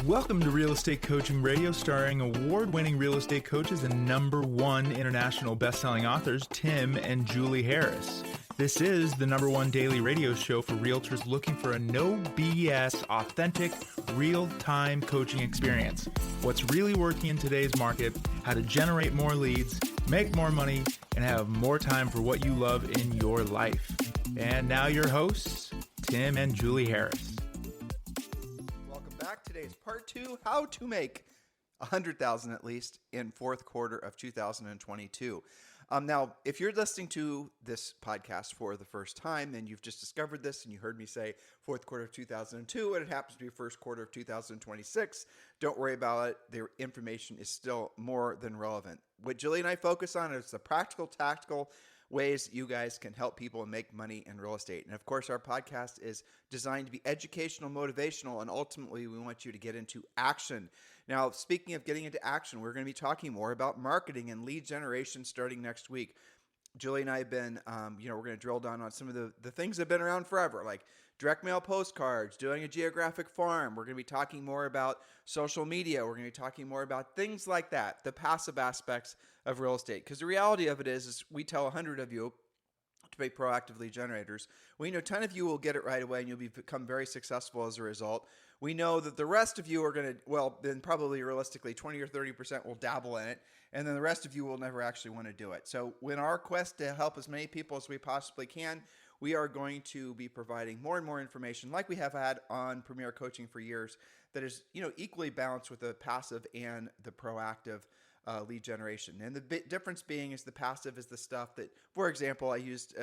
Welcome to Real Estate Coaching Radio, starring award-winning real estate coaches and #1 international best-selling authors, Tim and Julie Harris. This is the #1 daily radio show for realtors looking for a no BS, authentic, real-time coaching experience. What's really working in today's market, how to generate more leads, make more money, and have more time for what you love in your life. And now your hosts, Tim and Julie Harris. Today's part 2, how to make $100,000 at least in fourth quarter of 2022. Now, if you're listening to this podcast for the first time and you've just discovered this and you heard me say fourth quarter of 2002 and it happens to be first quarter of 2026, don't worry about it. The information is still more than relevant. What Julie and I focus on is the practical, tactical ways you guys can help people make money in real estate. And of course, our podcast is designed to be educational, motivational, and ultimately we want you to get into action. Now, speaking of getting into action, we're going to be talking more about marketing and lead generation starting next week. Julie and I have been, we're going to drill down on some of the things that have been around forever, like direct mail postcards, doing a geographic farm. We're going to be talking more about social media. We're going to be talking more about things like that, the passive aspects of real estate. Because the reality of it is we tell 100 of you to be proactive lead generators. We know 10 of you will get it right away and you'll become very successful as a result. We know that the rest of you are going to, then probably realistically 20 or 30% will dabble in it. And then the rest of you will never actually want to do it. So in our quest to help as many people as we possibly can, we are going to be providing more and more information like we have had on Premier Coaching for years that is, equally balanced with the passive and the proactive lead generation. And the difference being is the passive is the stuff that, for example, I used,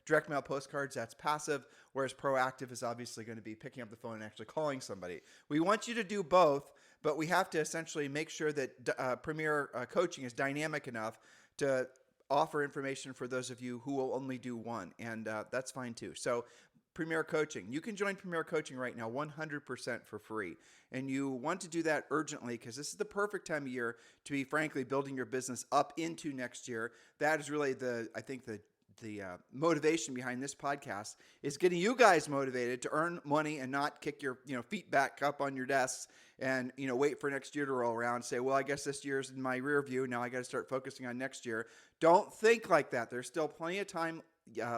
direct mail postcards, that's passive, whereas proactive is obviously going to be picking up the phone and actually calling somebody. We want you to do both, but we have to essentially make sure that Premier Coaching is dynamic enough to offer information for those of you who will only do one, and that's fine too. So Premier Coaching. You can join Premier Coaching right now 100% for free. And you want to do that urgently because this is the perfect time of year to be, frankly, building your business up into next year. That is really the motivation behind this podcast is getting you guys motivated to earn money and not kick your feet back up on your desks and wait for next year to roll around and say, well, I guess this year's in my rear view. Now I got to start focusing on next year. Don't think like that. There's still plenty of time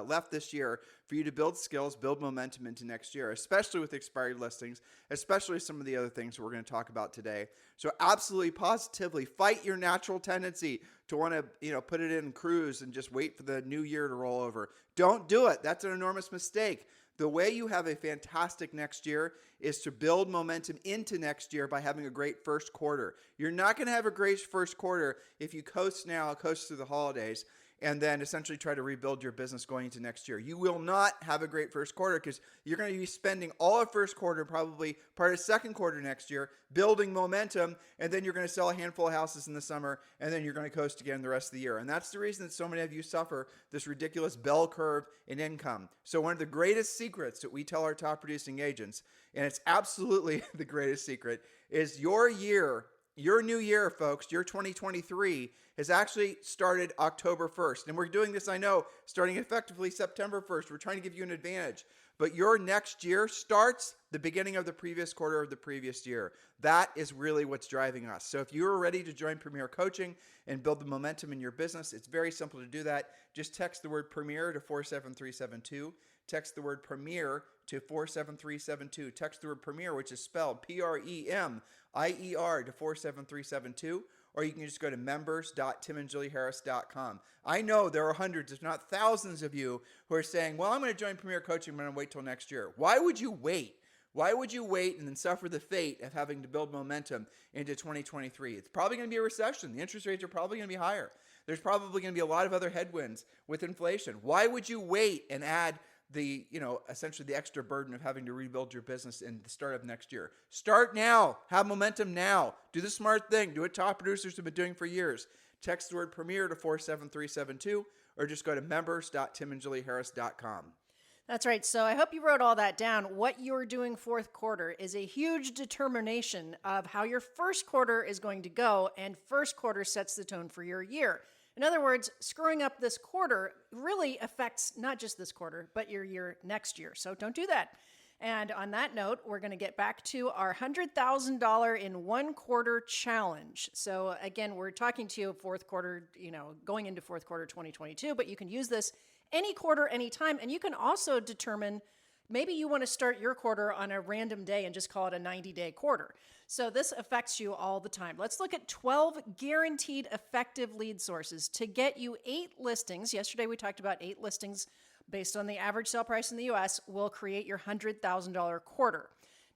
left this year for you to build skills, build momentum into next year, especially with expired listings, especially some of the other things we're going to talk about today. So absolutely, positively fight your natural tendency to want to, put it in cruise and just wait for the new year to roll over. Don't do it. That's an enormous mistake. The way you have a fantastic next year is to build momentum into next year by having a great first quarter. You're not going to have a great first quarter if you coast through the holidays, and then essentially try to rebuild your business going into next year. You will not have a great first quarter because you're going to be spending all of first quarter, probably part of second quarter next year, building momentum, and then you're going to sell a handful of houses in the summer, and then you're going to coast again the rest of the year. And that's the reason that so many of you suffer this ridiculous bell curve in income. So one of the greatest secrets that we tell our top producing agents, and it's absolutely the greatest secret, is your new year, folks, your 2023 has actually started October 1st. And we're doing this, I know, starting effectively September 1st. We're trying to give you an advantage. But your next year starts the beginning of the previous quarter of the previous year. That is really what's driving us. So if you're ready to join Premier Coaching and build the momentum in your business, it's very simple to do that. Just text the word Premier to 47372. Text the word Premier to 47372. Text the word Premier, which is spelled PREMIER, to 47372. Or you can just go to members.timandjulieharris.com. I know there are hundreds, if not thousands of you who are saying, well, I'm going to join Premier Coaching, but I'm going to wait till next year. Why would you wait? Why would you wait and then suffer the fate of having to build momentum into 2023? It's probably going to be a recession. The interest rates are probably going to be higher. There's probably going to be a lot of other headwinds with inflation. Why would you wait and add essentially the extra burden of having to rebuild your business in the start of next year? Start now. Have momentum now. Do the smart thing. Do what top producers have been doing for years. Text the word Premier to 47372 or just go to members.timandjulieharris.com. That's right. So I hope you wrote all that down. What you're doing fourth quarter is a huge determination of how your first quarter is going to go, and first quarter sets the tone for your year. In other words, screwing up this quarter really affects not just this quarter, but your year next year. So don't do that. And on that note, we're going to get back to our $100,000 in 1 quarter challenge. So again, we're talking to you fourth quarter, going into fourth quarter 2022, but you can use this any quarter, anytime. And you can also determine maybe you want to start your quarter on a random day and just call it a 90-day quarter. So this affects you all the time. Let's look at 12 guaranteed effective lead sources to get you 8 listings. Yesterday we talked about 8 listings based on the average sale price in the U.S. will create your $100,000 quarter.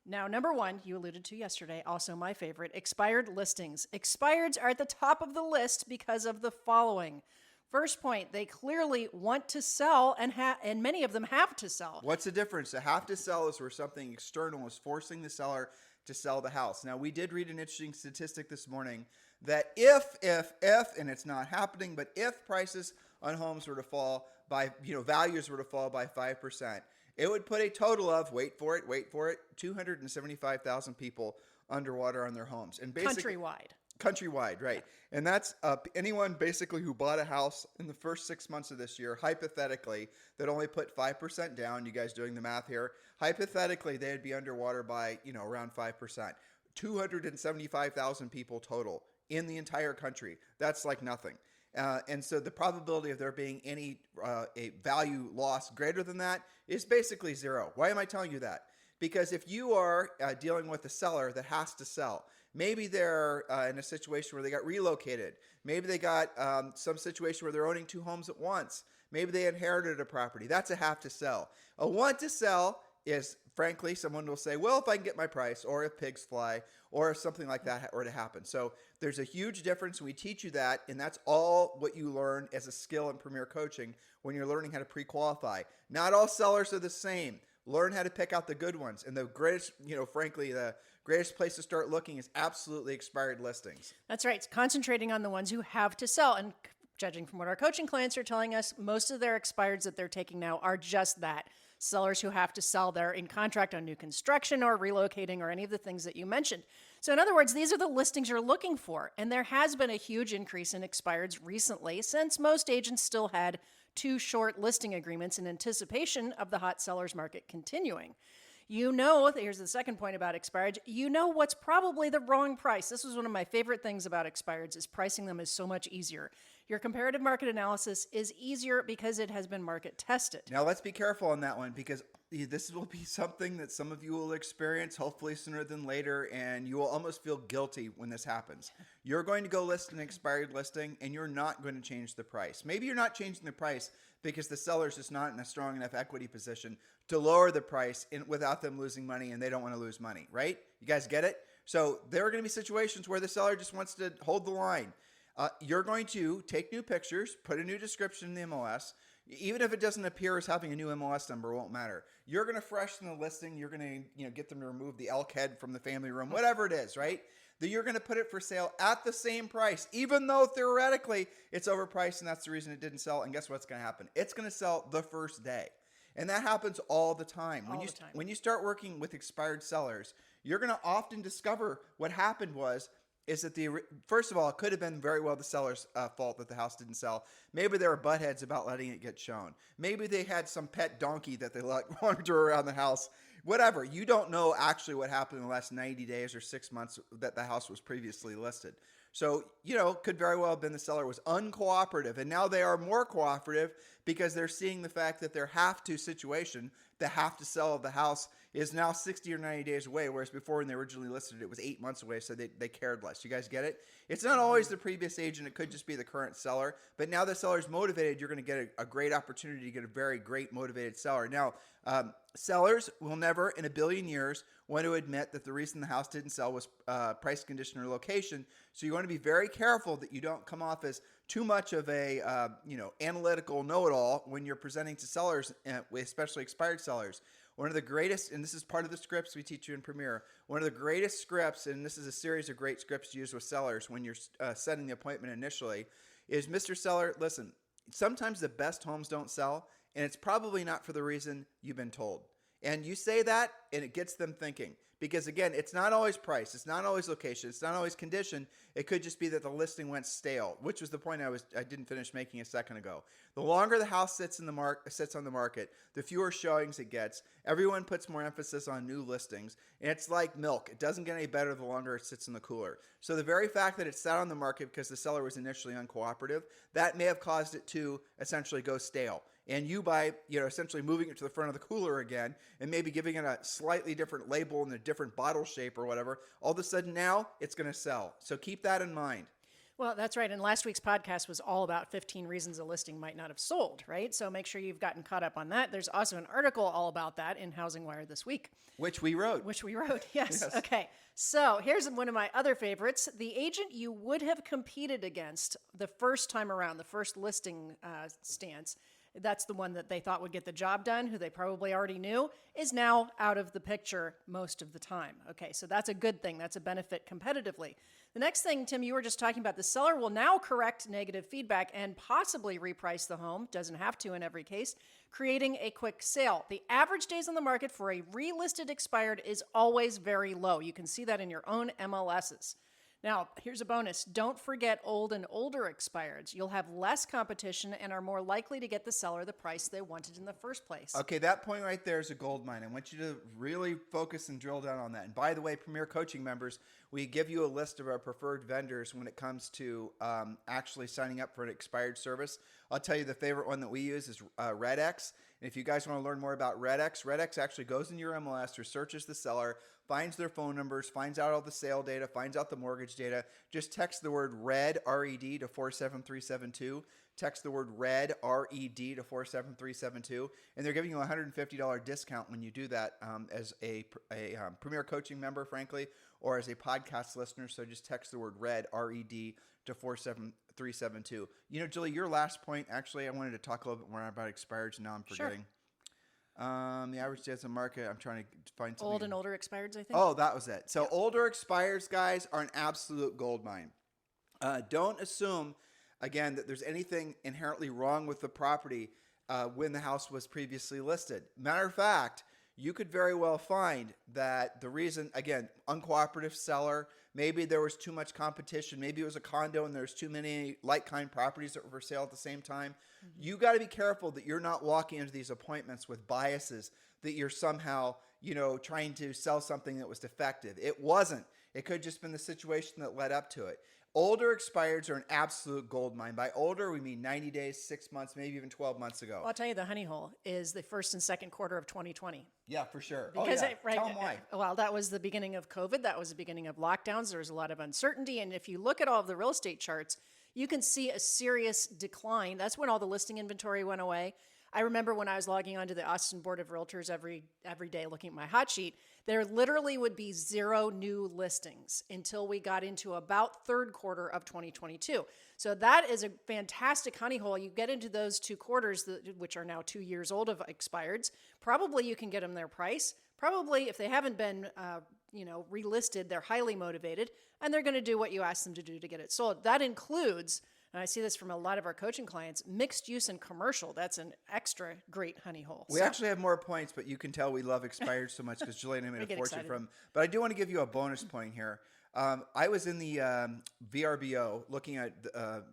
Now, number 1, you alluded to yesterday, also my favorite, expired listings. Expireds are at the top of the list because of the following. First point, they clearly want to sell, and many of them have to sell. What's the difference? To have to sell is where something external is forcing the seller to sell the house. Now, we did read an interesting statistic this morning that if, and it's not happening, but if prices on homes were to fall by, values were to fall by 5%, it would put a total of, wait for it, 275,000 people underwater on their homes. And basically, Countrywide, right. And that's anyone basically who bought a house in the first 6 months of this year, hypothetically, that only put 5% down. You guys doing the math here? Hypothetically, they'd be underwater by, around 5%. 275,000 people total in the entire country. That's like nothing. And so the probability of there being any a value loss greater than that is basically zero. Why am I telling you that? Because if you are dealing with a seller that has to sell, maybe they're in a situation where they got relocated. Maybe they got some situation where they're owning 2 homes at once. Maybe they inherited a property. That's a have to sell. A want to sell is, frankly, someone will say, well, if I can get my price, or if pigs fly, or if something like that were to happen. So there's a huge difference. We teach you that, and that's all what you learn as a skill in Premier Coaching when you're learning how to pre-qualify. Not all sellers are the same. Learn how to pick out the good ones. And the greatest, frankly, the greatest place to start looking is absolutely expired listings. That's right. It's concentrating on the ones who have to sell. And judging from what our coaching clients are telling us, most of their expireds that they're taking now are just that. Sellers who have to sell. They're in contract on new construction or relocating or any of the things that you mentioned. So in other words, these are the listings you're looking for. And there has been a huge increase in expireds recently, since most agents still had 2 short listing agreements in anticipation of the hot sellers market continuing. Here's the second point about expireds, what's probably the wrong price. This was one of my favorite things about expireds, is pricing them is so much easier. Your comparative market analysis is easier because it has been market tested. Now let's be careful on that one, because this will be something that some of you will experience, hopefully sooner than later, and you will almost feel guilty when this happens. You're going to go list an expired listing, and you're not going to change the price. Maybe you're not changing the price because the seller's just not in a strong enough equity position to lower the price without them losing money, and they don't want to lose money, right? You guys get it? So there are going to be situations where the seller just wants to hold the line. You're going to take new pictures, put a new description in the MLS. Even if it doesn't appear as having a new MLS number, it won't matter. You're going to freshen the listing. You're going to get them to remove the elk head from the family room, whatever it is, right? That you're going to put it for sale at the same price, even though theoretically it's overpriced, and that's the reason it didn't sell. And guess what's going to happen? It's going to sell the first day. And that happens all the time. When you start working with expired sellers, you're going to often discover what happened is that first of all, it could have been very well the seller's fault that the house didn't sell. Maybe there were butt heads about letting it get shown. Maybe they had some pet donkey that they let wander around the house. Whatever. You don't know actually what happened in the last 90 days or 6 months that the house was previously listed. So, could very well have been the seller was uncooperative, and now they are more cooperative because they're seeing the fact that their have-to situation, the have-to sell of the house, is now 60 or 90 days away, whereas before when they originally listed it was 8 months away, so they cared less. You guys get it? It's not always the previous agent. It could just be the current seller. But now the seller's motivated, you're going to get a great opportunity to get a very great motivated seller. Now, sellers will never in a billion years want to admit that the reason the house didn't sell was price, condition, or location. So you want to be very careful that you don't come off as too much of a analytical know-it-all when you're presenting to sellers, especially expired sellers. One of the greatest, and this is part of the scripts we teach you in Premier, one of the greatest scripts, and this is a series of great scripts to use with sellers when you're setting the appointment initially, is Mr. Seller, listen, sometimes the best homes don't sell, and it's probably not for the reason you've been told. And you say that, and it gets them thinking. Because again, it's not always price, it's not always location, it's not always condition. It could just be that the listing went stale, which was the point I didn't finish making a second ago. The longer the house sits on the market, the fewer showings it gets. Everyone puts more emphasis on new listings, and it's like milk. It doesn't get any better the longer it sits in the cooler. So the very fact that it sat on the market because the seller was initially uncooperative, that may have caused it to essentially go stale. And you, by essentially moving it to the front of the cooler again and maybe giving it a slightly different label and a different bottle shape or whatever, all of a sudden now it's going to sell. So keep that in mind. Well, that's right. And last week's podcast was all about 15 reasons a listing might not have sold, right? So make sure you've gotten caught up on that. There's also an article all about that in Housing Wire this week. Which we wrote, yes. Yes. Okay. So here's one of my other favorites. The agent you would have competed against the first time around, the first listing stance, that's the one that they thought would get the job done, who they probably already knew, is now out of the picture most of the time. Okay, so that's a good thing. That's a benefit competitively. The next thing, Tim, you were just talking about, the seller will now correct negative feedback and possibly reprice the home, doesn't have to in every case, creating a quick sale. The average days on the market for a relisted expired is always very low. You can see that in your own MLSs. Now, here's a bonus. Don't forget old and older expireds. You'll have less competition and are more likely to get the seller the price they wanted in the first place. Okay, that point right there is a gold mine. I want you to really focus and drill down on that. And by the way, Premier Coaching members, we give you a list of our preferred vendors when it comes to actually signing up for an expired service. I'll tell you the favorite one that we use is RedX. And if you guys want to learn more about RedX actually goes in your MLS, researches the seller, finds their phone numbers, finds out all the sale data, finds out the mortgage data. Just text the word RED, R-E-D, to 47372. Text the word RED, R-E-D, to 47372. And they're giving you a $150 discount when you do that as a Premier Coaching member, frankly, or as a podcast listener. So just text the word RED, R-E-D, to 47372. Julie, your last point, actually, I wanted to talk a little bit more about expireds, and now I'm forgetting. Sure. The average days on market, I'm trying to find something. Old and older expireds, I think. Oh, that was it. So older expires, guys, are an absolute gold mine. Don't assume, again, that there's anything inherently wrong with the property when the house was previously listed. Matter of fact, you could very well find that the reason, again, uncooperative seller, maybe there was too much competition, maybe it was a condo and there's too many like-kind properties that were for sale at the same time. Mm-hmm. You got to be careful that you're not walking into these appointments with biases, that you're somehow, trying to sell something that was defective. It wasn't. It could have just been the situation that led up to it. Older expireds are an absolute gold mine. By older, we mean 90 days, 6 months, maybe even 12 months ago. Well, I'll tell you, the honey hole is the first and second quarter of 2020. Yeah, for sure. Because Tell them why. Well, that was the beginning of COVID. That was the beginning of lockdowns. There was a lot of uncertainty. And if you look at all of the real estate charts, you can see a serious decline. That's when all the listing inventory went away. I remember when I was logging onto the Austin Board of Realtors every day looking at my hot sheet, there literally would be 0 new listings until we got into about third quarter of 2022. So that is a fantastic honey hole. You get into those 2 quarters, which are now 2 years old of expireds, probably you can get them their price. Probably if they haven't been relisted, they're highly motivated and they're going to do what you ask them to do to get it sold. That includes, and I see this from a lot of our coaching clients, mixed use and commercial. That's an extra great honey hole. We actually have more points, but you can tell we love expired so much because Julie and I made a fortune from. But I do want to give you a bonus point here. I was in the VRBO looking at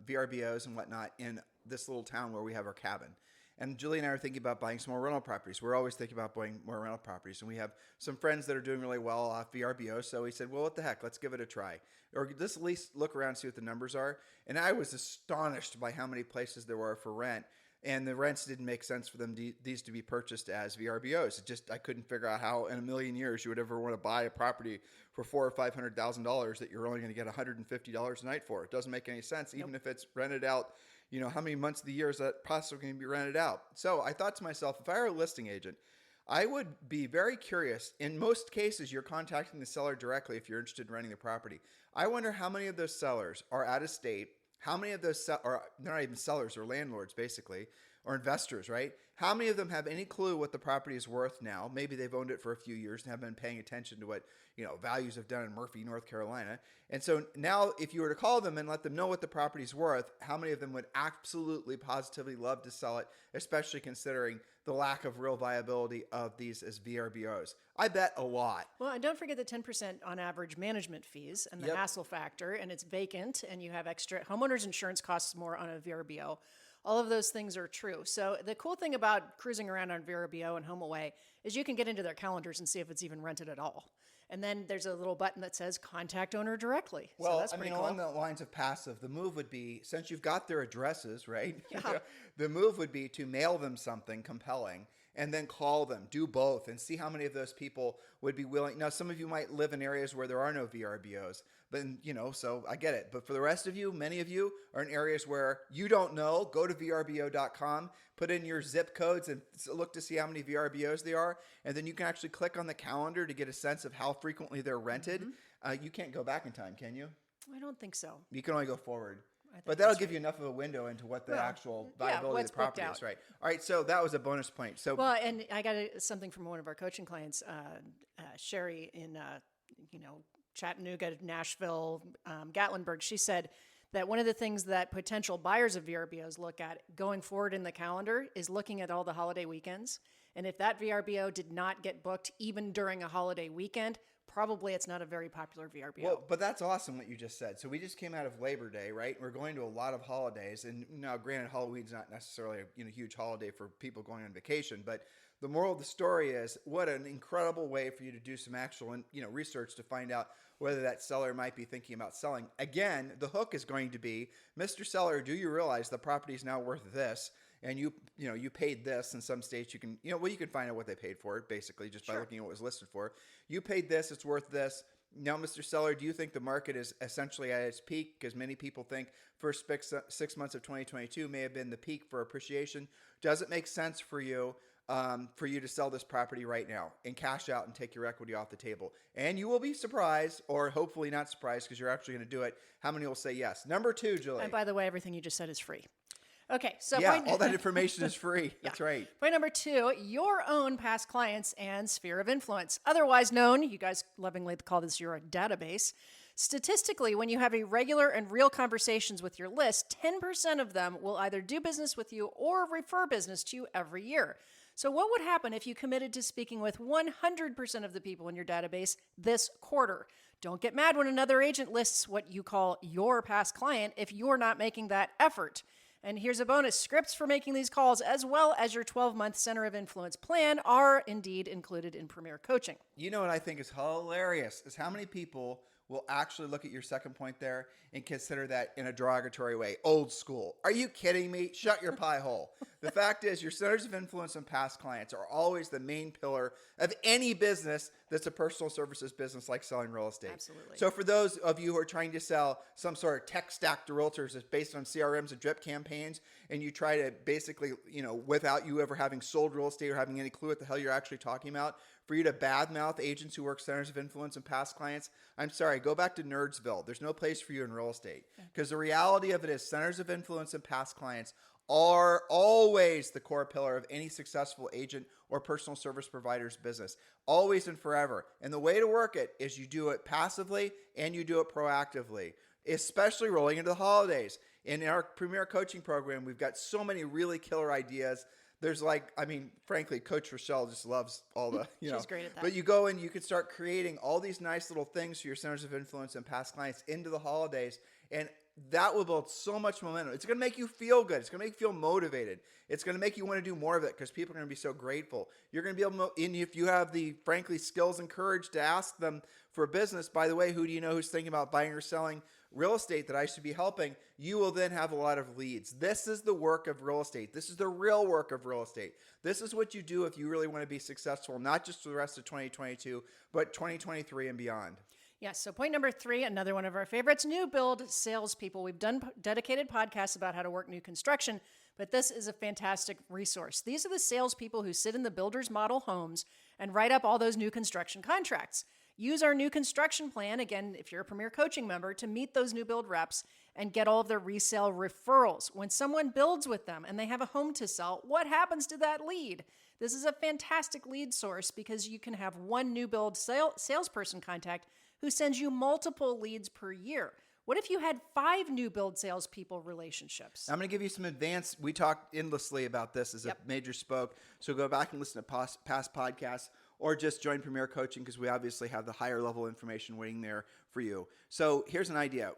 VRBOs and whatnot in this little town where we have our cabin. And Julie and I are thinking about buying some more rental properties. We're always thinking about buying more rental properties. And we have some friends that are doing really well off VRBO. So we said, well, what the heck? Let's give it a try. Or just at least look around and see what the numbers are. And I was astonished by how many places there were for rent. And the rents didn't make sense for them these to be purchased as VRBOs. I couldn't figure out how in a million years you would ever want to buy a property for $400,000 or $500,000 that you're only going to get $150 a night for. It doesn't make any sense, even if it's rented out. How many months of the year is that possibly going to be rented out? So I thought to myself, if I were a listing agent, I would be very curious. In most cases, you're contacting the seller directly if you're interested in renting the property. I wonder how many of those sellers are out of state. How many of those, they're not even sellers or landlords, basically. or investors, right? How many of them have any clue what the property is worth now? Maybe they've owned it for a few years and have been paying attention to what, values have done in Murphy, North Carolina. And so now if you were to call them and let them know what the property's worth, how many of them would absolutely positively love to sell it, especially considering the lack of real viability of these as VRBOs? I bet a lot. Well, and don't forget the 10% on average management fees and the Yep. hassle factor, and it's vacant, and you have extra homeowners insurance costs more on a VRBO. All of those things are true. So the cool thing about cruising around on VRBO and HomeAway is you can get into their calendars and see if it's even rented at all. And then there's a little button that says contact owner directly. Well, so that's pretty cool. along the lines of passive, the move would be, since you've got their addresses, right? Yeah. The move would be to mail them something compelling and then call them, do both, and see how many of those people would be willing. Now, some of you might live in areas where there are no VRBOs, but so I get it. But for the rest of you, many of you are in areas where you don't know. Go to vrbo.com, put in your zip codes and look to see how many VRBOs there are. And then you can actually click on the calendar to get a sense of how frequently they're rented. You can't go back in time, can you? I don't think so. You can only go forward. I think But that'll that's give right. you enough of a window into what the Well, actual yeah, viability what's of the property booked is, out. right? All right, so that was a bonus point. So Well, and I got something from one of our coaching clients, Sherry in Chattanooga, Nashville, Gatlinburg. She said that one of the things that potential buyers of VRBOs look at going forward in the calendar is looking at all the holiday weekends. And if that VRBO did not get booked even during a holiday weekend, probably it's not a very popular VRBO. Well, but that's awesome what you just said. So we just came out of Labor Day, right? We're going to a lot of holidays, and now, granted, Halloween's not necessarily a huge holiday for people going on vacation. But the moral of the story is, what an incredible way for you to do some actual research to find out whether that seller might be thinking about selling. Again, the hook is going to be, Mr. Seller, do you realize the property is now worth this? And you paid this. In some states, you can find out what they paid for it, basically, just by looking at what was listed for. You paid this, it's worth this. Now, Mr. Seller, do you think the market is essentially at its peak? Because many people think first 6 months of 2022 may have been the peak for appreciation. Does it make sense for you to sell this property right now and cash out and take your equity off the table? And you will be surprised, or hopefully not surprised, because you're actually going to do it. How many will say yes? Number 2, Julie. And by the way, everything you just said is free. Okay, so all that information is free. That's right. Point number 2, your own past clients and sphere of influence, otherwise known, you guys lovingly call this your database. Statistically, when you have a regular and real conversations with your list, 10% of them will either do business with you or refer business to you every year. So what would happen if you committed to speaking with 100% of the people in your database this quarter? Don't get mad when another agent lists what you call your past client if you're not making that effort. And here's a bonus. Scripts for making these calls, as well as your 12-month Center of Influence plan, are indeed included in Premier Coaching. You know what I think is hilarious is how many people will actually look at your second point there and consider that in a derogatory way. Old school. Are you kidding me? Shut your pie hole. The fact is, your centers of influence and past clients are always the main pillar of any business that's a personal services business like selling real estate. Absolutely. So for those of you who are trying to sell some sort of tech stack to realtors that's based on CRMs and drip campaigns, and you try to basically, without you ever having sold real estate or having any clue what the hell you're actually talking about, for you to badmouth agents who work centers of influence and past clients, I'm sorry, go back to Nerdsville. There's no place for you in real estate. Because the reality of it is centers of influence and past clients are always the core pillar of any successful agent or personal service provider's business, always and forever. And the way to work it is you do it passively and you do it proactively, especially rolling into the holidays. In our Premier Coaching Program, we've got so many really killer ideas. There's frankly, Coach Rochelle just loves all the, She's great at that. But you go and you can start creating all these nice little things for your centers of influence and past clients into the holidays. And that will build so much momentum. It's going to make you feel good. It's going to make you feel motivated. It's going to make you want to do more of it because people are going to be so grateful. You're going to be able to, and if you have the, frankly, skills and courage to ask them for a business, by the way, who do you know who's thinking about buying or selling real estate that I should be helping? You will then have a lot of leads. This is the work of real estate. This is the real work of real estate. This is what you do if you really want to be successful, not just for the rest of 2022, but 2023 and beyond. Yes. So point number 3, another one of our favorites, new build salespeople. We've done dedicated podcasts about how to work new construction, but this is a fantastic resource. These are the salespeople who sit in the builder's model homes and write up all those new construction contracts. Use our new construction plan, again, if you're a Premier Coaching member, to meet those new build reps and get all of their resale referrals. When someone builds with them and they have a home to sell, what happens to that lead? This is a fantastic lead source because you can have one new build salesperson contact who sends you multiple leads per year. What if you had 5 new build salespeople relationships? I'm going to give you some advanced. We talked endlessly about this as a major spoke. So go back and listen to past podcasts, or just join Premier Coaching because we obviously have the higher level information waiting there for you. So here's an idea.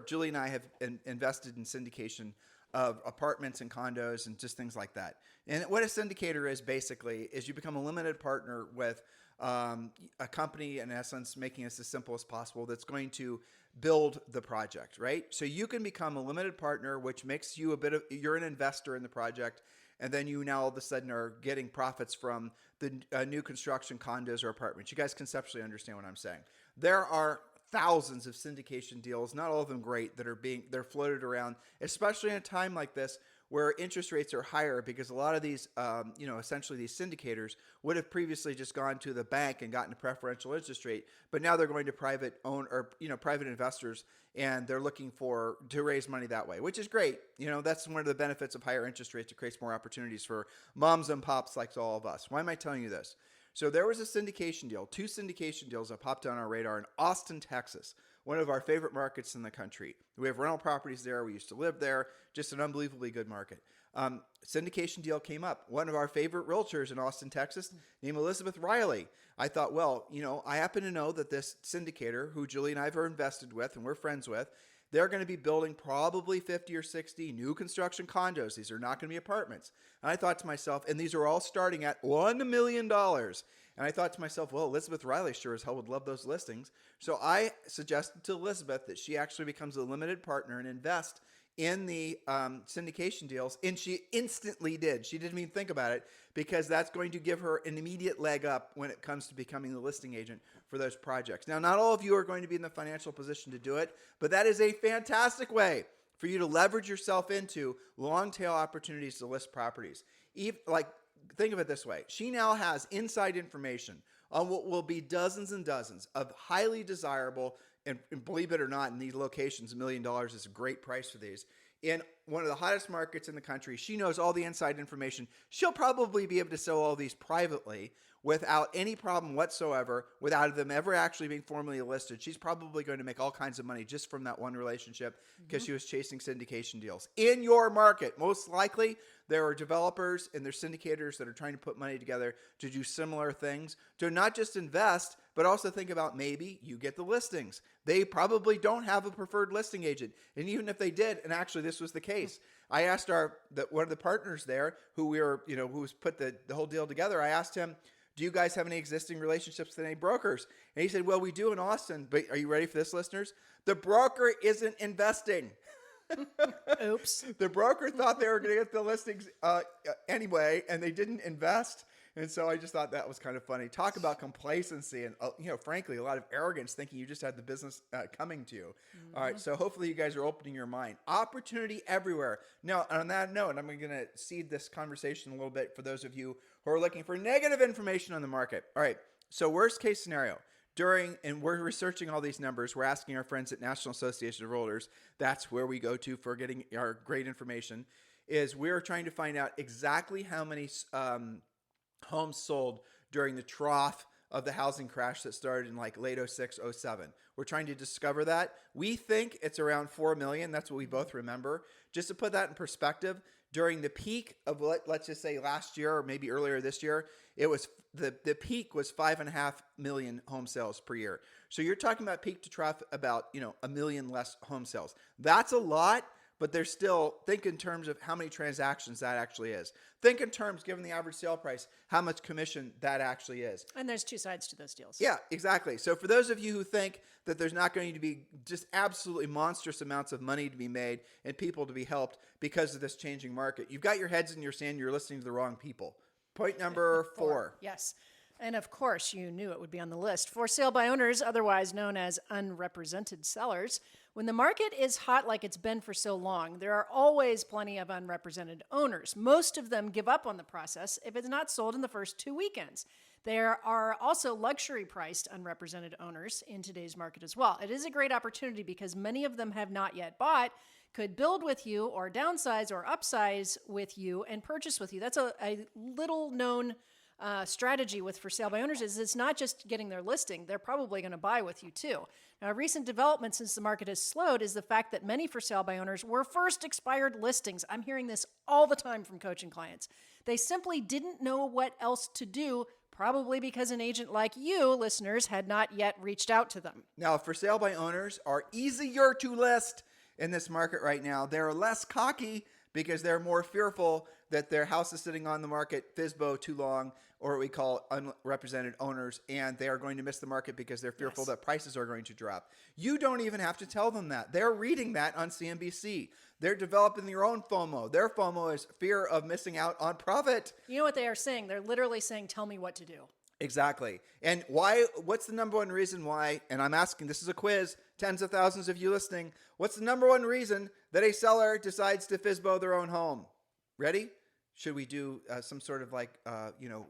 Julie and I have invested in syndication of apartments and condos and just things like that. And what a syndicator is basically is you become a limited partner with a company, in essence, making this as simple as possible, that's going to build the project, right? So you can become a limited partner, which makes you you're an investor in the project. And then you now all of a sudden are getting profits from the new construction condos or apartments. You guys conceptually understand what I'm saying. There are thousands of syndication deals, not all of them great, they're floated around, especially in a time like this where interest rates are higher, because a lot of these, essentially these syndicators would have previously just gone to the bank and gotten a preferential interest rate, but now they're going to private investors, and they're looking to raise money that way, which is great. That's one of the benefits of higher interest rates. It creates more opportunities for moms and pops like all of us. Why am I telling you this? So there was a syndication deal, 2 syndication deals that popped on our radar in Austin, Texas, one of our favorite markets in the country. We have rental properties there. We used to live there. Just an unbelievably good market. Syndication deal came up. One of our favorite realtors in Austin, Texas, named Elizabeth Riley. I thought, well, I happen to know that this syndicator, who Julie and I have invested with and we're friends with, they're going to be building probably 50 or 60 new construction condos. These are not going to be apartments. And I thought to myself, and these are all starting at $1 million. And I thought to myself, well, Elizabeth Riley sure as hell would love those listings. So I suggested to Elizabeth that she actually becomes a limited partner and invest in the syndication deals. And she instantly did. She didn't even think about it, because that's going to give her an immediate leg up when it comes to becoming the listing agent for those projects. Now, not all of you are going to be in the financial position to do it, but that is a fantastic way for you to leverage yourself into long tail opportunities to list properties. Think of it this way. She now has inside information on what will be dozens and dozens of highly desirable, and believe it or not, in these locations, $1 million is a great price for these, in one of the hottest markets in the country. She knows all the inside information. She'll probably be able to sell all these privately without any problem whatsoever, without them ever actually being formally listed. She's probably going to make all kinds of money just from that one relationship, because she was chasing syndication deals. In your market, most likely, there are developers and there's syndicators that are trying to put money together to do similar things, to not just invest, but also think about maybe you get the listings. They probably don't have a preferred listing agent. And even if they did, and actually this was the case, I asked one of the partners there who's put the whole deal together, I asked him, do you guys have any existing relationships with any brokers? And he said, well, we do in Austin, but are you ready for this, listeners? The broker isn't investing. Oops. The broker thought they were going to get the listings anyway, and they didn't invest. And so I just thought that was kind of funny. Talk about complacency and, frankly, a lot of arrogance, thinking you just had the business coming to you. All right, so hopefully you guys are opening your mind. Opportunity everywhere. Now, on that note, I'm going to seed this conversation a little bit for those of you who are looking for negative information on the market. All right, so worst case scenario. And we're researching all these numbers. We're asking our friends at National Association of Realtors. That's where we go to for getting our great information. Is we're trying to find out exactly how many homes sold during the trough of the housing crash that started in late 06, 07. We're trying to discover that. We think it's around 4 million. That's what we both remember. Just to put that in perspective, during the peak of, let's just say last year or maybe earlier this year, it was the peak was 5.5 million home sales per year. So you're talking about peak to trough about, 1 million less home sales. That's a lot, but there's still, think in terms of how many transactions that actually is. Think in terms, given the average sale price, how much commission that actually is. And there's 2 sides to those deals. Yeah, exactly. So for those of you who think that there's not going to be just absolutely monstrous amounts of money to be made and people to be helped because of this changing market, you've got your heads in your sand, you're listening to the wrong people. Point number 4. Yes. And of course, you knew it would be on the list. For sale by owners, otherwise known as unrepresented sellers, when the market is hot like it's been for so long, there are always plenty of unrepresented owners. Most of them give up on the process if it's not sold in the first 2 weekends. There are also luxury priced unrepresented owners in today's market as well. It is a great opportunity because many of them have not yet bought, could build with you or downsize or upsize with you and purchase with you. That's a little known strategy with for sale by owners is it's not just getting their listing, they're probably going to buy with you too. Now, a recent development since the market has slowed is the fact that many for sale by owners were first expired listings. I'm hearing this all the time from coaching clients. They simply didn't know what else to do, probably because an agent like you, listeners, had not yet reached out to them. Now, for sale by owners are easier to list in this market right now. They're less cocky because they're more fearful that their house is sitting on the market FSBO too long, or what we call unrepresented owners, and they are going to miss the market because they're fearful that prices are going to drop. You don't even have to tell them that. They're reading that on CNBC. They're developing their own FOMO. Their FOMO is fear of missing out on profit. You know what they are saying? They're literally saying, tell me what to do. Exactly. And why? What's the number one reason why? And I'm asking, this is a quiz, tens of thousands of you listening. What's the number one reason that a seller decides to FSBO their own home? Ready? Should we do some sort of like, dun.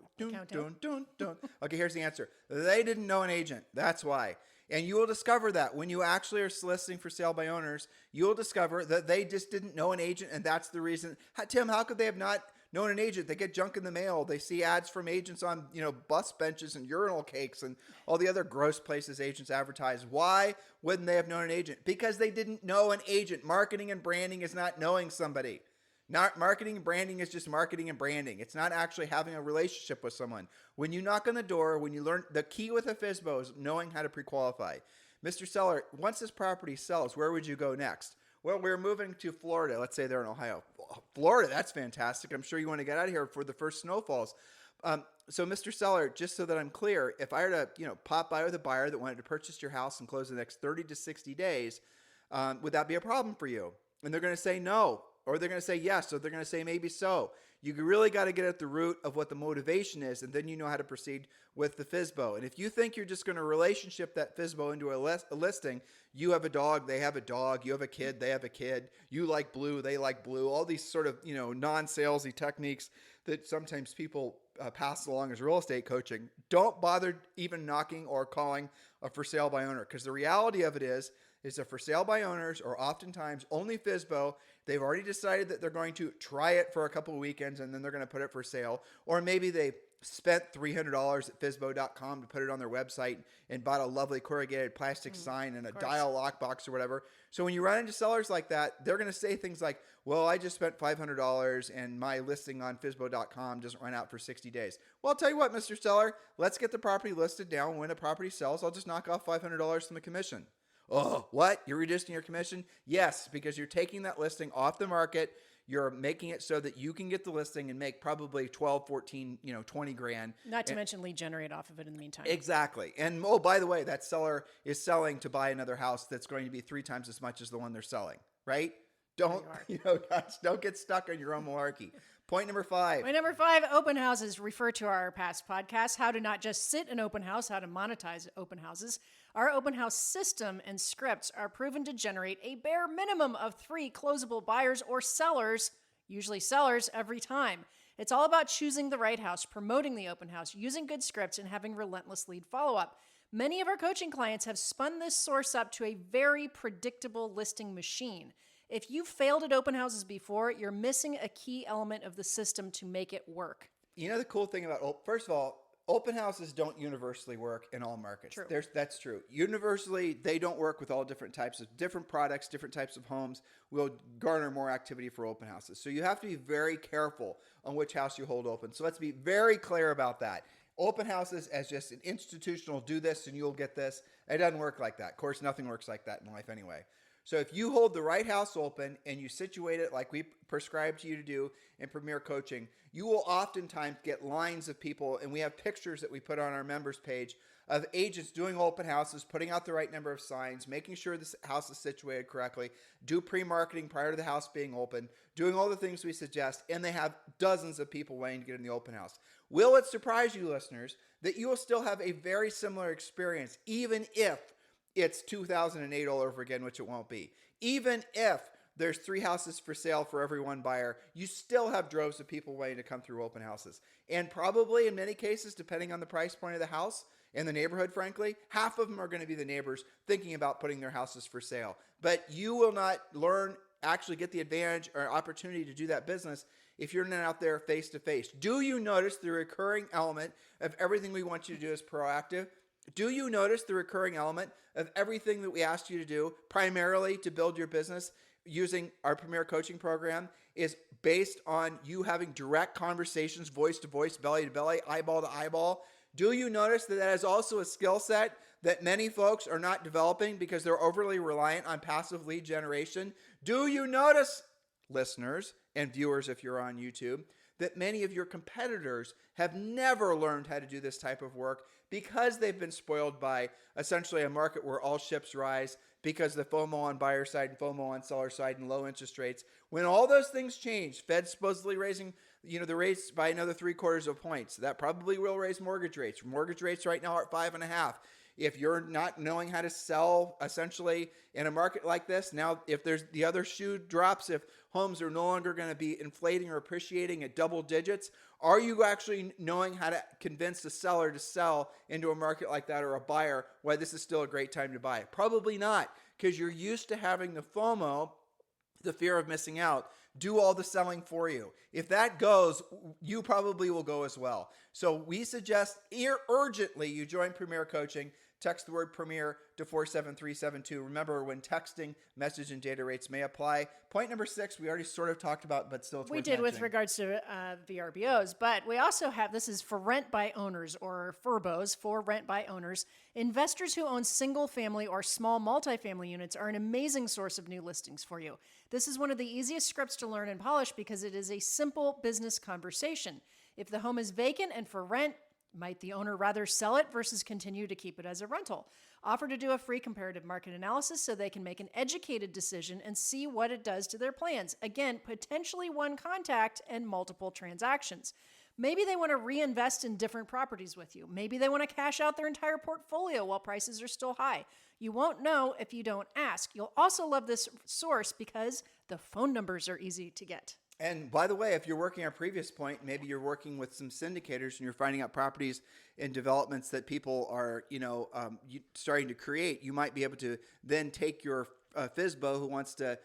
Okay, here's the answer. They didn't know an agent. That's why. And you will discover that when you actually are soliciting for sale by owners, you will discover that they just didn't know an agent, and that's the reason. Tim, how could they have not known an agent? They get junk in the mail. They see ads from agents on, bus benches and urinal cakes and all the other gross places agents advertise. Why wouldn't they have known an agent? Because they didn't know an agent. Marketing and branding is not knowing somebody. Not marketing and branding is just marketing and branding. It's not actually having a relationship with someone. When you knock on the door, when you learn, the key with a FSBO is knowing how to pre-qualify. Mr. Seller, once this property sells, where would you go next? Well, we're moving to Florida. Let's say they're in Ohio. Florida, that's fantastic. I'm sure you want to get out of here for the first snowfalls. So Mr. Seller, just so that I'm clear, if I were to, pop by with a buyer that wanted to purchase your house and close in the next 30 to 60 days, would that be a problem for you? And they're going to say no. Or they're going to say yes, or they're going to say maybe so. You really got to get at the root of what the motivation is, and then you know how to proceed with the FSBO. And if you think you're just going to relationship that FSBO into a listing, you have a dog, they have a dog, you have a kid, they have a kid, you like blue, they like blue, all these sort of non-salesy techniques that sometimes people pass along as real estate coaching. Don't bother even knocking or calling a for sale by owner, because the reality of it is that for sale by owners are oftentimes only FSBO. They've already decided that they're going to try it for a couple of weekends and then they're going to put it for sale. Or maybe they spent $300 at FSBO.com to put it on their website and bought a lovely corrugated plastic sign and a dial lockbox or whatever. So when you run into sellers like that, they're going to say things like, well, I just spent $500 and my listing on FSBO.com doesn't run out for 60 days. Well, I'll tell you what, Mr. Seller, let's get the property listed now. When a property sells, I'll just knock off $500 from the commission. Oh, what? You're reducing your commission? Yes, because you're taking that listing off the market. You're making it so that you can get the listing and make probably 12, 14, 20 grand. Not to mention lead generate off of it in the meantime. Exactly. And oh, by the way, that seller is selling to buy another house that's going to be 3 times as much as the one they're selling, right? Don't, guys, don't get stuck on your own malarkey. Point number 5. Point number 5, open houses. Refer to our past podcasts, how to not just sit in open house, how to monetize open houses. Our open house system and scripts are proven to generate a bare minimum of 3 closable buyers or sellers, usually sellers, every time. It's all about choosing the right house, promoting the open house, using good scripts, and having relentless lead follow-up. Many of our coaching clients have spun this source up to a very predictable listing machine. If you've failed at open houses before, you're missing a key element of the system to make it work. The cool thing about, first of all, open houses don't universally work in all markets. True. That's true. Universally, they don't work with all different types of different products, different types of homes will garner more activity for open houses. So you have to be very careful on which house you hold open. So let's be very clear about that. Open houses as just an institutional, do this and you'll get this. It doesn't work like that. Of course, nothing works like that in life anyway. So if you hold the right house open and you situate it like we prescribe to you to do in Premier Coaching, you will oftentimes get lines of people, and we have pictures that we put on our members page of agents doing open houses, putting out the right number of signs, making sure this house is situated correctly, do pre-marketing prior to the house being open, doing all the things we suggest, and they have dozens of people waiting to get in the open house. Will it surprise you, listeners, that you will still have a very similar experience, even if it's 2008 all over again, which it won't be. Even if there's 3 houses for sale for every 1 buyer, you still have droves of people waiting to come through open houses. And probably in many cases, depending on the price point of the house and the neighborhood, frankly, half of them are going to be the neighbors thinking about putting their houses for sale. But you will not actually get the advantage or opportunity to do that business if you're not out there face to face. Do you notice the recurring element of everything we want you to do is proactive? Do you notice the recurring element of everything that we asked you to do, primarily to build your business using our Premier Coaching Program, is based on you having direct conversations, voice to voice, belly to belly, eyeball to eyeball? Do you notice that that is also a skill set that many folks are not developing because they're overly reliant on passive lead generation? Do you notice, listeners and viewers if you're on YouTube, that many of your competitors have never learned how to do this type of work because they've been spoiled by essentially a market where all ships rise, because the FOMO on buyer side and FOMO on seller side and low interest rates? When all those things change, Fed's supposedly raising the rates by another 3/4 of points. That probably will raise mortgage rates. Mortgage rates right now are at 5.5. If you're not knowing how to sell essentially in a market like this, now if there's the other shoe drops, if homes are no longer going to be inflating or appreciating at double digits, are you actually knowing how to convince the seller to sell into a market like that, or a buyer why this is still a great time to buy? Probably not, because you're used to having the FOMO, the fear of missing out, do all the selling for you. If that goes, you probably will go as well. So we suggest urgently you join Premier Coaching. Text the word Premier to 47372. Remember, when texting, message and data rates may apply. Point number 6, we already sort of talked about, but still it's worth mentioning. With mentioning. regards to VRBOs, but we also have, this is for rent by owners, or FRBOs, for rent by owners. Investors who own single family or small multifamily units are an amazing source of new listings for you. This is one of the easiest scripts to learn and polish because it is a simple business conversation. If the home is vacant and for rent, might the owner rather sell it versus continue to keep it as a rental? Offer to do a free comparative market analysis so they can make an educated decision and see what it does to their plans. Again, potentially one contact and multiple transactions. Maybe they want to reinvest in different properties with you. Maybe they want to cash out their entire portfolio while prices are still high. You won't know if you don't ask. You'll also love this source because the phone numbers are easy to get. And by the way, if you're working our previous point, maybe you're working with some syndicators and you're finding out properties and developments that people are, starting to create. You might be able to then take your FSBO who wants to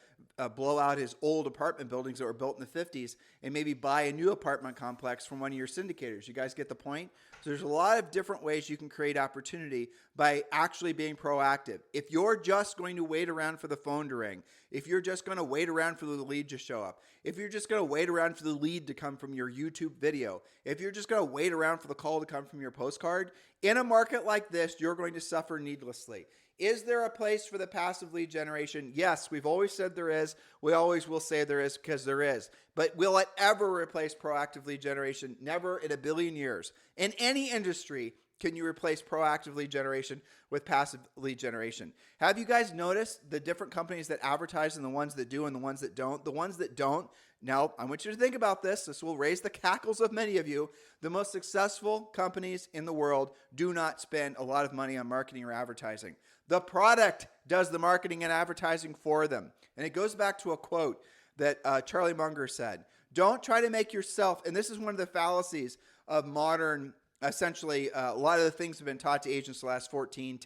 blow out his old apartment buildings that were built in the 50s and maybe buy a new apartment complex from one of your syndicators. You guys get the point? So there's a lot of different ways you can create opportunity by actually being proactive. If you're just going to wait around for the phone to ring, if you're just going to wait around for the lead to show up, if you're just going to wait around for the lead to come from your YouTube video, if you're just going to wait around for the call to come from your postcard, in a market like this, you're going to suffer needlessly. Is there a place for the passive lead generation? Yes, we've always said there is. We always will say there is, because there is. But will it ever replace proactive lead generation? Never in a billion years. In any industry, can you replace proactive lead generation with passive lead generation? Have you guys noticed the different companies that advertise and the ones that do and the ones that don't? The ones that don't, now I want you to think about this. This will raise the cackles of many of you. The most successful companies in the world do not spend a lot of money on marketing or advertising. The product does the marketing and advertising for them. And it goes back to a quote that Charlie Munger said. Don't try to make yourself, and this is one of the fallacies of modern, essentially, a lot of the things have been taught to agents the last 14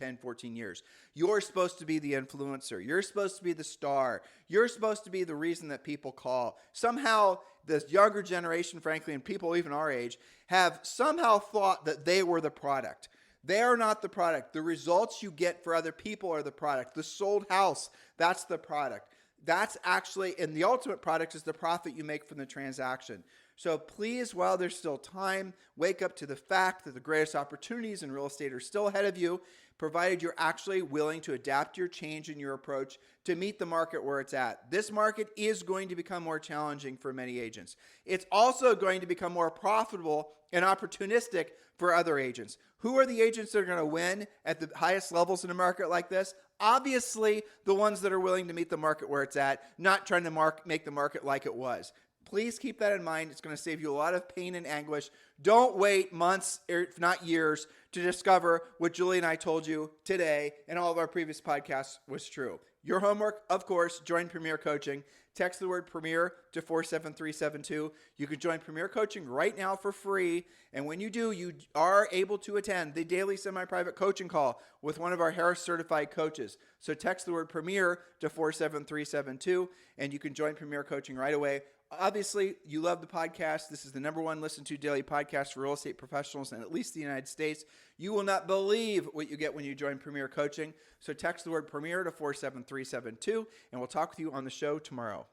years. You're supposed to be the influencer. You're supposed to be the star. You're supposed to be the reason that people call. Somehow, this younger generation, frankly, and people even our age, have somehow thought that they were the product. They are not the product. The results you get for other people are the product. The sold house, that's the product. That's actually, and the ultimate product is the profit you make from the transaction. So please, while there's still time, wake up to the fact that the greatest opportunities in real estate are still ahead of you, provided you're actually willing to adapt your change in your approach to meet the market where it's at. This market is going to become more challenging for many agents. It's also going to become more profitable and opportunistic for other agents. Who are the agents that are going to win at the highest levels in a market like this? Obviously, the ones that are willing to meet the market where it's at, not trying to make the market like it was. Please keep that in mind. It's going to save you a lot of pain and anguish. Don't wait months, if not years, to discover what Julie and I told you today and all of our previous podcasts was true. Your homework, of course, join Premier Coaching. Text the word Premier to 47372. You can join Premier Coaching right now for free. And when you do, you are able to attend the daily semi-private coaching call with one of our Harris certified coaches. So text the word Premier to 47372 and you can join Premier Coaching right away. Obviously, you love the podcast. This is the number one listened to daily podcast for real estate professionals in at least the United States. You will not believe what you get when you join Premier Coaching. So text the word Premier to 47372, and we'll talk with you on the show tomorrow.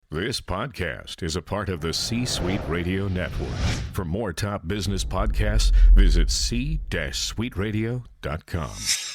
This podcast is a part of the C-Suite Radio Network. For more top business podcasts, visit c-suiteradio.com.